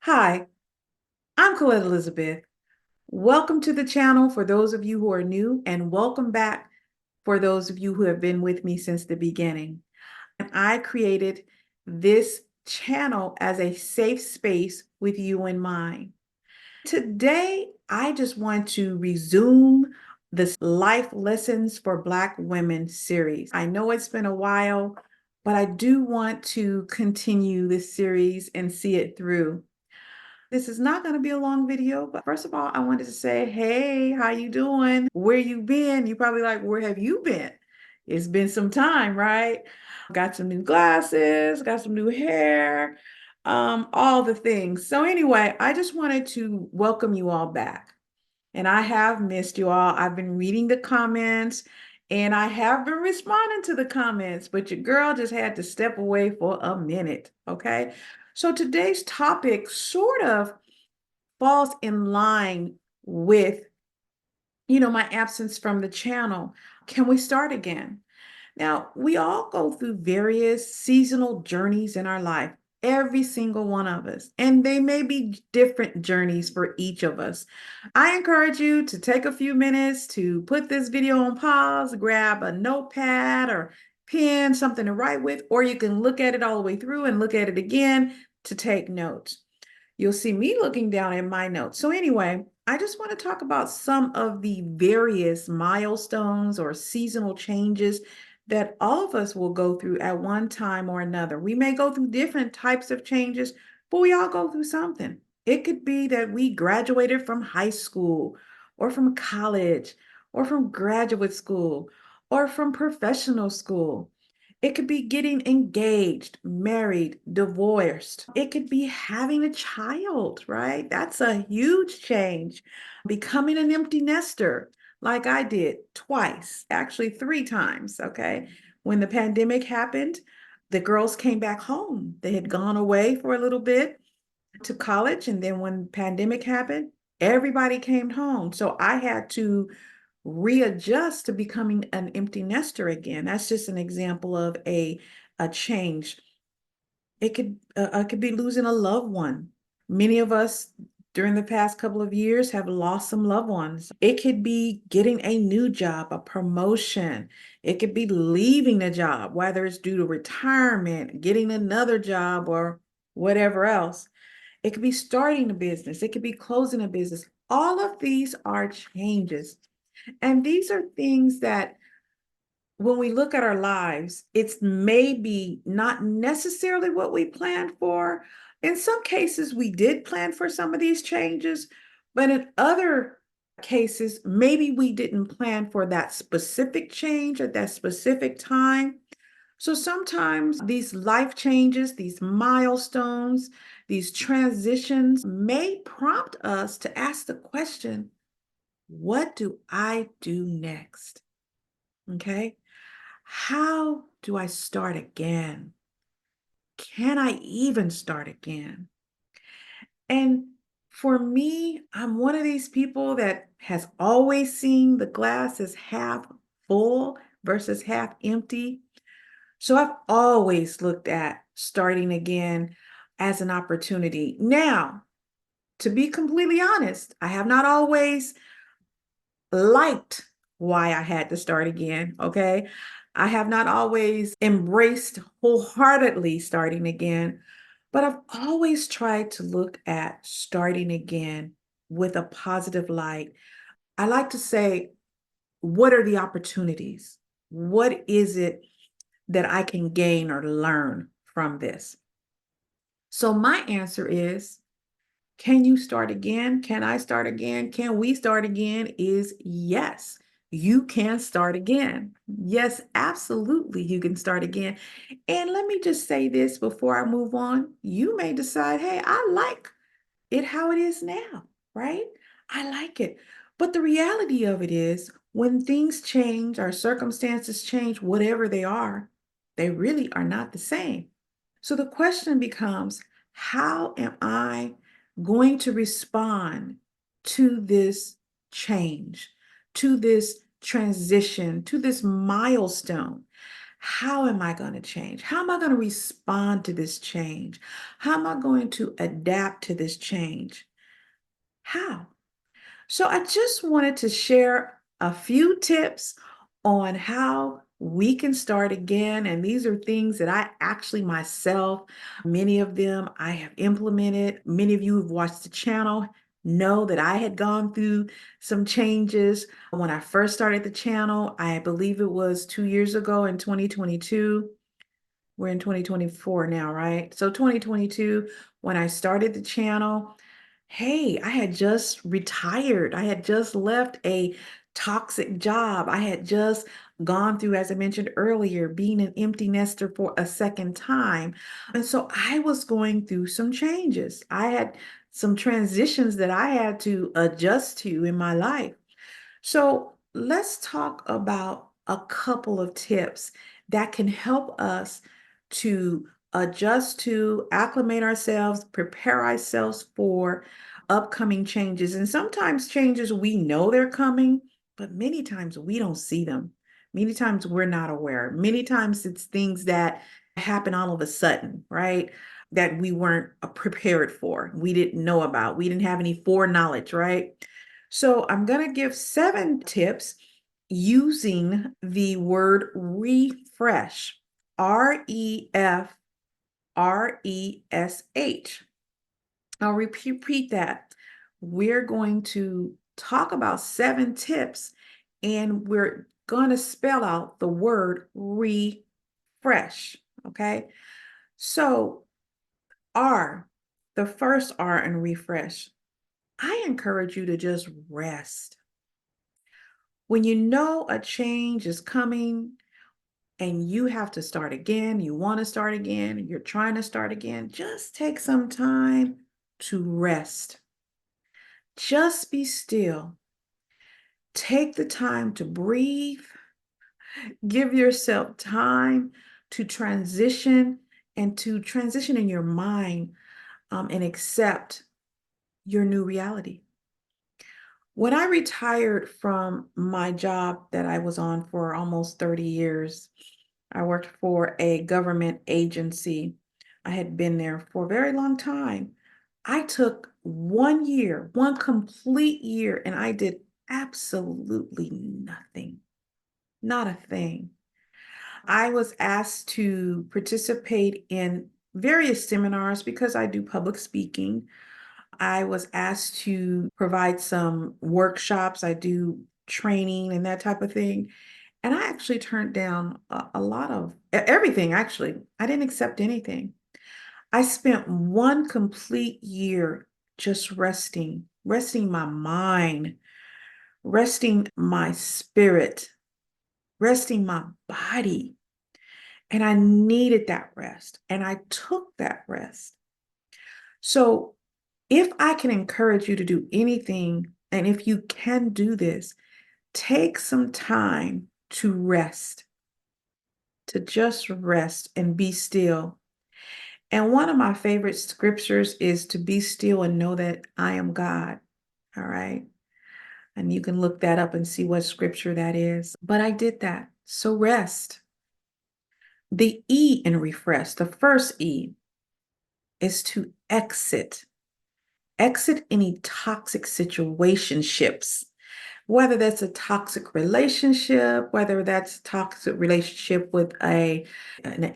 Hi, I'm Colette Elizabeth. Welcome to the channel for those of you who are new, and welcome back for those of you who have been with me since the beginning. And I created this channel as a safe space with you in mind. Today, I just want to resume this Life Lessons for Black Women series. I know it's been a while, but I do want to continue this series and see it through. This is not going to be a long video, but first of all, I wanted to say, hey, how you doing? Where you been? You probably like, where have you been? It's been some time, right? Got some new glasses, got some new hair, all the things. So anyway, I just wanted to welcome you all back. And I have missed you all. I've been reading the comments and I have been responding to the comments, but your girl just had to step away for a minute, okay? So today's topic sort of falls in line with, my absence from the channel. Can we start again? Now, we all go through various seasonal journeys in our life, every single one of us, and they may be different journeys for each of us. I encourage you to take a few minutes to put this video on pause, grab a notepad or pen, something to write with, or you can look at it all the way through and look at it again to take notes. You'll see me looking down at my notes. So anyway, I just want to talk about some of the various milestones or seasonal changes that all of us will go through at one time or another. We may go through different types of changes, but we all go through something. It could be that we graduated from high school or from college or from graduate school or from professional school. It could be getting engaged, married, divorced. It could be having a child, right? That's a huge change. Becoming an empty nester, like I did twice, actually three times, okay? When the pandemic happened, the girls came back home. They had gone away for a little bit to college, and then when pandemic happened, everybody came home. So I had to readjust to becoming an empty nester again. That's just an example of a change. It could be losing a loved one. Many of us during the past couple of years have lost some loved ones. It could be getting a new job, a promotion. It could be leaving a job, whether it's due to retirement, getting another job, or whatever else. It could be starting a business. It could be closing a business. All of these are changes. And these are things that when we look at our lives, it's maybe not necessarily what we planned for. In some cases, we did plan for some of these changes, but in other cases, maybe we didn't plan for that specific change at that specific time. So sometimes these life changes, these milestones, these transitions may prompt us to ask the question, what do I do next? Okay. How do I start again? Can I even start again? And for me, I'm one of these people that has always seen the glass as half full versus half empty. So I've always looked at starting again as an opportunity. Now, to be completely honest, I have not always liked why I had to start again. Okay. I have not always embraced wholeheartedly starting again, but I've always tried to look at starting again with a positive light. I like to say, what are the opportunities? What is it that I can gain or learn from this? So, my answer is, can you start again? Can I start again? Can we start again? Is yes. You can start again. Yes, absolutely, you can start again. And let me just say this before I move on. You may decide, hey, I like it how it is now, right? I like it. But the reality of it is, when things change, our circumstances change, whatever they really are not the same. So the question becomes, how am I going to respond to this change, to this transition, to this milestone? How am I going to change? How am I going to respond to this change? How am I going to adapt to this change? How? So I just wanted to share a few tips on how we can start again. And these are things that I actually myself, many of them I have implemented. Many of you who've watched the channel know that I had gone through some changes when I first started the channel. I believe it was 2 years ago in 2022. We're in 2024 now, right? So 2022, when I started the channel, hey, I had just retired. I had just left a toxic job. I had just gone through, as I mentioned earlier, being an empty nester for a second time. And so I was going through some changes. I had some transitions that I had to adjust to in my life. So let's talk about a couple of tips that can help us to adjust to, acclimate ourselves, prepare ourselves for upcoming changes. And sometimes changes we know they're coming, but many times we don't see them. Many times we're not aware. Many times it's things that happen all of a sudden, right? That we weren't prepared for, we didn't know about, we didn't have any foreknowledge, right? So I'm going to give 7 tips using the word refresh, REFRESH. I'll repeat that. We're going to talk about 7 tips and we're going to spell out the word refresh. Okay. So, R, the first R in refresh, I encourage you to just rest. When you know a change is coming and you have to start again, you want to start again, you're trying to start again, just take some time to rest. Just be still. Take the time to breathe. Give yourself time to transition and to transition in your mind and accept your new reality. When I retired from my job that I was on for almost 30 years, I worked for a government agency. I had been there for a very long time. I took 1 year, one complete year, and I did absolutely nothing, not a thing. I was asked to participate in various seminars because I do public speaking. I was asked to provide some workshops. I do training and that type of thing. And I actually turned down a lot of everything, actually. I didn't accept anything. I spent one complete year just resting, resting my mind, resting my spirit, resting my body. And I needed that rest. And I took that rest. So if I can encourage you to do anything, and if you can do this, take some time to rest, to just rest and be still. And one of my favorite scriptures is to be still and know that I am God. All right. And you can look that up and see what scripture that is. But I did that. So rest. The E in refresh, the first E, is to exit. Exit any toxic situationships, whether that's a toxic relationship, whether that's a toxic relationship with an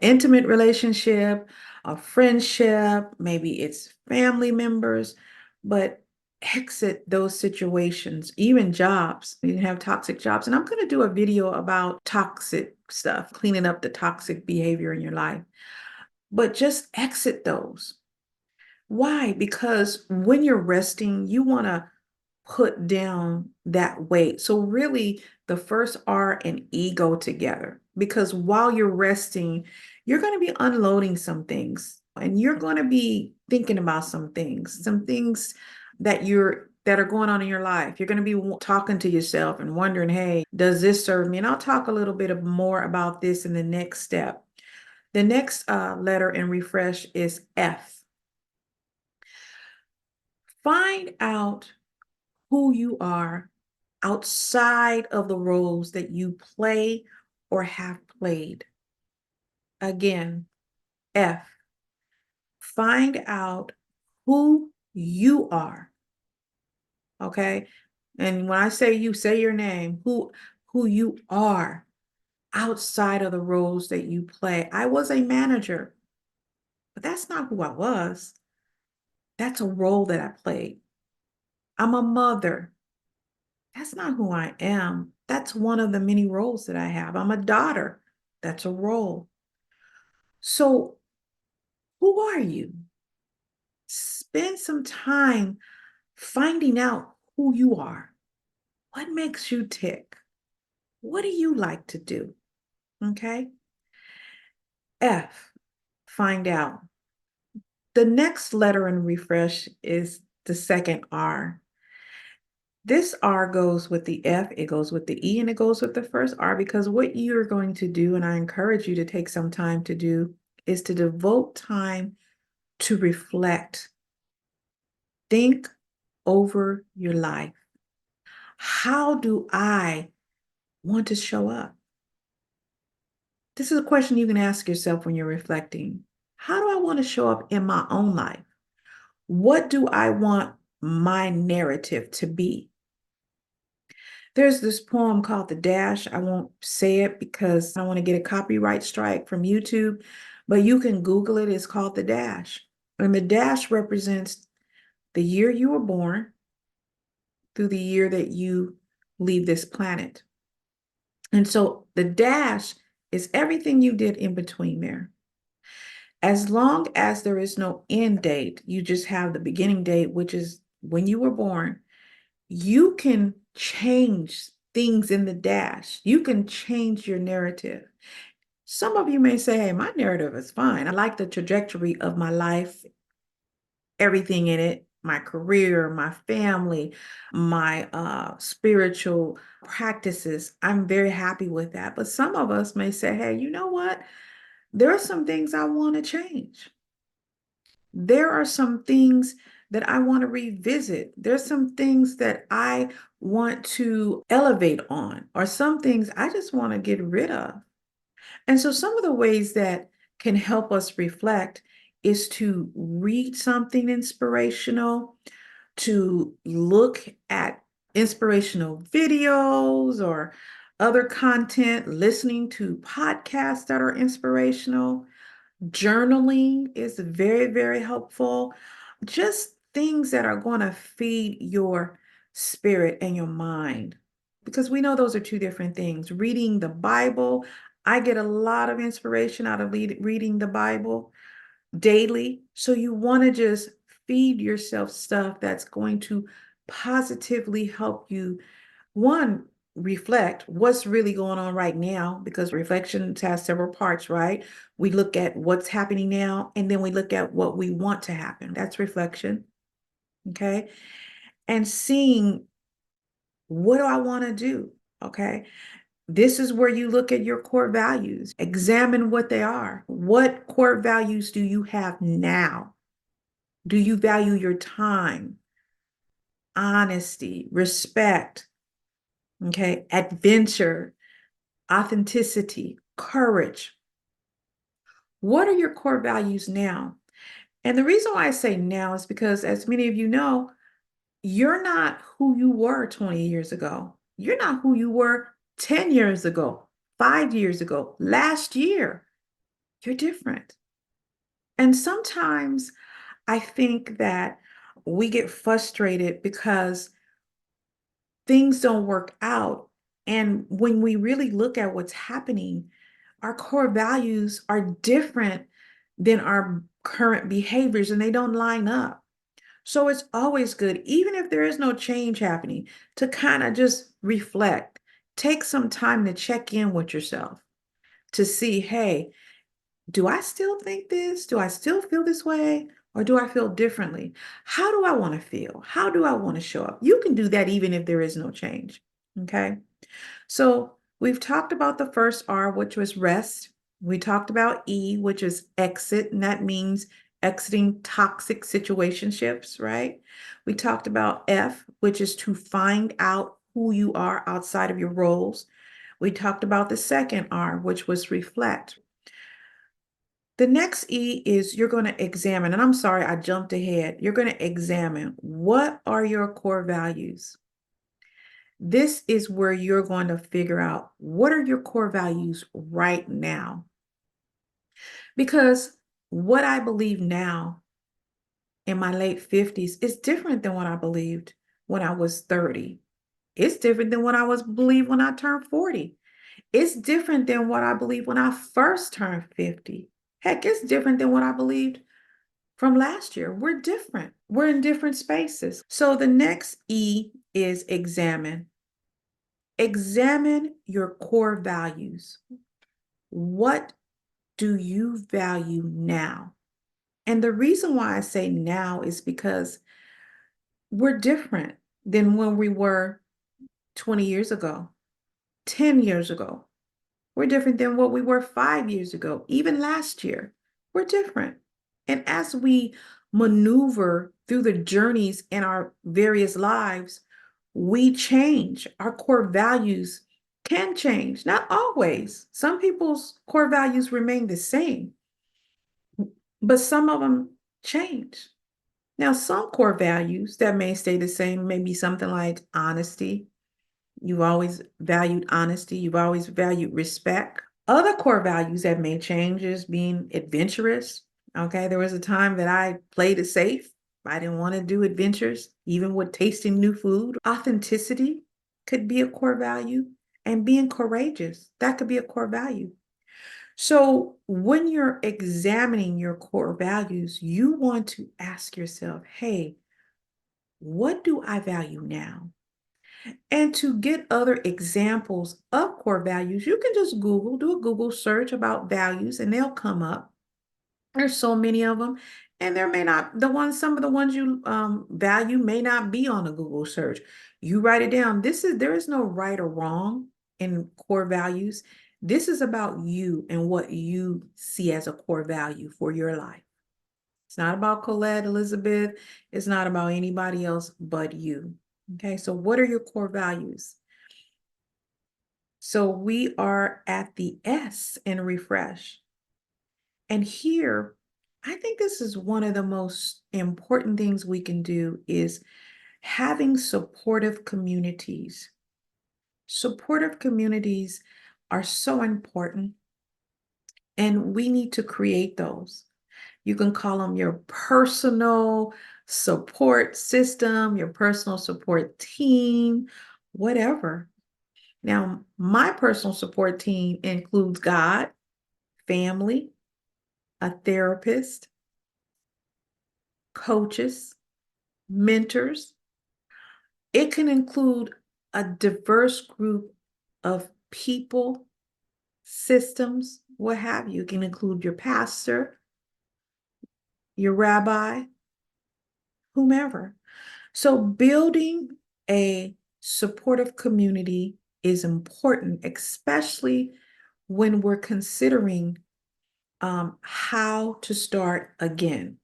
intimate relationship, a friendship, maybe it's family members, but exit those situations, even jobs. You can have toxic jobs. And I'm going to do a video about toxic stuff, cleaning up the toxic behavior in your life, but just exit those. Why? Because when you're resting, you want to put down that weight. So really, the first R and E go together because while you're resting, you're going to be unloading some things and you're going to be thinking about some things that are going on in your life. You're going to be talking to yourself and wondering, hey, does this serve me? And I'll talk a little bit more about this in the next step. The next letter in refresh is F. Find out who you are outside of the roles that you play or have played. Again, F, find out who you are. Okay. And when I say you, say your name, who you are outside of the roles that you play. I was a manager, but that's not who I was. That's a role that I played. I'm a mother. That's not who I am. That's one of the many roles that I have. I'm a daughter. That's a role. So, who are you? Spend some time finding out who you are. What makes you tick? What do you like to do? Okay. F, find out. The next letter in refresh is the second R. This R goes with the F, it goes with the E, and it goes with the first R because what you're going to do, and I encourage you to take some time to do, is to devote time to reflect. Think over your life. How do I want to show up? This is a question you can ask yourself when you're reflecting. How do I want to show up in my own life? What do I want my narrative to be? There's this poem called The Dash. I won't say it because I want to get a copyright strike from YouTube, but you can Google it. It's called The Dash. And the dash represents the year you were born through the year that you leave this planet. And so the dash is everything you did in between there. As long as there is no end date, you just have the beginning date, which is when you were born, you can change things in the dash. You can change your narrative. Some of you may say, hey, my narrative is fine. I like the trajectory of my life, everything in it, my career, my family, my spiritual practices. I'm very happy with that. But some of us may say, hey, you know what? There are some things I want to change. There are some things that I want to revisit. There's some things that I want to elevate on, or some things I just want to get rid of. And so, some of the ways that can help us reflect is to read something inspirational, to look at inspirational videos or other content, listening to podcasts that are inspirational. Journaling is very, very helpful. Just things that are going to feed your spirit and your mind, because we know those are two different things. Reading the Bible, I get a lot of inspiration out of reading the Bible daily. So you want to just feed yourself stuff that's going to positively help you, one, reflect what's really going on right now, because reflection has several parts, right? We look at what's happening now, and then we look at what we want to happen. That's reflection. Okay. And seeing, what do I want to do? Okay. This is where you look at your core values, examine what they are. What core values do you have now? Do you value your time, honesty, respect, okay, adventure, authenticity, courage? What are your core values now? And the reason why I say now is because, as many of you know, you're not who you were 20 years ago. You're not who you were 10 years ago, 5 years ago, last year. You're different. And sometimes I think that we get frustrated because things don't work out. And when we really look at what's happening, our core values are different than our current behaviors and they don't line up. So it's always good, even if there is no change happening, to kind of just reflect. Take some time to check in with yourself to see, hey, do I still think this? Do I still feel this way? Or do I feel differently? How do I want to feel? How do I want to show up? You can do that even if there is no change. Okay. So we've talked about the first R, which was rest. We talked about E, which is exit, and that means exiting toxic situationships, right? We talked about F, which is to find out who you are outside of your roles. We talked about the second R, which was reflect. The next E is you're going to examine, and I'm sorry, I jumped ahead. You're going to examine what are your core values. This is where you're going to figure out what are your core values right now. Because what I believe now in my late 50s is different than what I believed when I was 30. It's different than what I was believed when I turned 40. It's different than what I believed when I first turned 50. Heck, it's different than what I believed from last year. We're different. We're in different spaces. So the next E is examine. Examine your core values. What do you value now? And the reason why I say now is because we're different than when we were 20 years ago, 10 years ago. We're different than what we were 5 years ago, even last year. We're different. And as we maneuver through the journeys in our various lives, we change. Our core values can change, not always. Some people's core values remain the same, but some of them change. Now, some core values that may stay the same may be something like honesty. You've always valued honesty. You've always valued respect. Other core values that may change is being adventurous. Okay, there was a time that I played it safe. I didn't want to do adventures, even with tasting new food. Authenticity could be a core value, and being courageous, that could be a core value. So when you're examining your core values, you want to ask yourself, hey, what do I value now? And to get other examples of core values, you can just do a Google search about values and they'll come up. There's so many of them. And there may not, some of the ones you value may not be on a Google search. You write it down. There is no right or wrong in core values. This is about you and what you see as a core value for your life. It's not about Colette, Elizabeth. It's not about anybody else but you. Okay, so what are your core values? So we are at the S in refresh. And here, I think this is one of the most important things we can do is having supportive communities. Supportive communities are so important, and we need to create those. You can call them your personal support system, your personal support team, whatever. Now, my personal support team includes God, family, a therapist, coaches, mentors. It can include a diverse group of people, systems, what have you. It can include your pastor, your rabbi, whomever. So building a supportive community is important, especially when we're considering how to start again.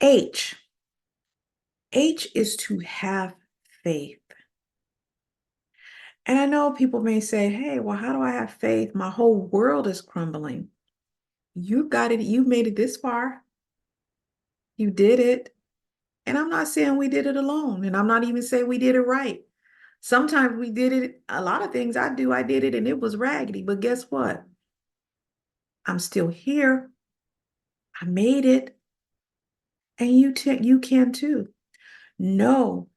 H is to have faith. And I know people may say, hey, well, how do I have faith? My whole world is crumbling. You got it. You made it this far. You did it. And I'm not saying we did it alone. And I'm not even saying we did it right. Sometimes we did it. A lot of things I did it and it was raggedy. But guess what? I'm still here. I made it. And you can too. Know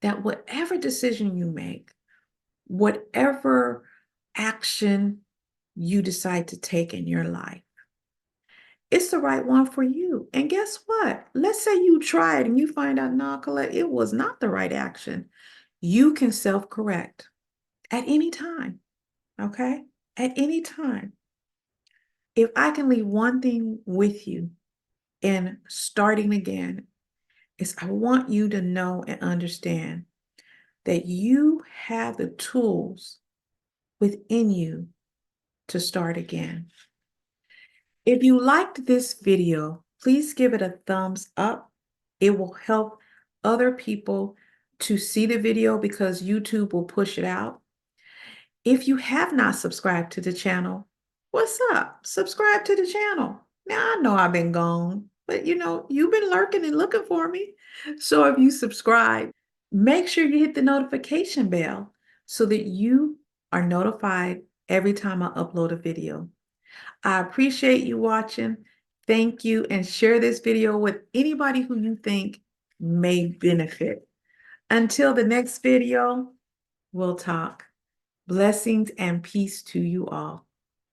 that whatever decision you make, whatever action you decide to take in your life, it's the right one for you. And guess what? Let's say you try it and you find out, no, Colette, it was not the right action. You can self-correct at any time, okay? At any time. If I can leave one thing with you in starting again, is I want you to know and understand that you have the tools within you to start again. If you liked this video, please give it a thumbs up. It will help other people to see the video because YouTube will push it out. If you have not subscribed to the channel, What's up? Subscribe to the channel. Now, I know I've been gone, but you've been lurking and looking for me. So if you subscribe, make sure you hit the notification bell so that you are notified every time I upload a video. I appreciate you watching. Thank you, and share this video with anybody who you think may benefit. Until the next video, we'll talk. Blessings and peace to you all.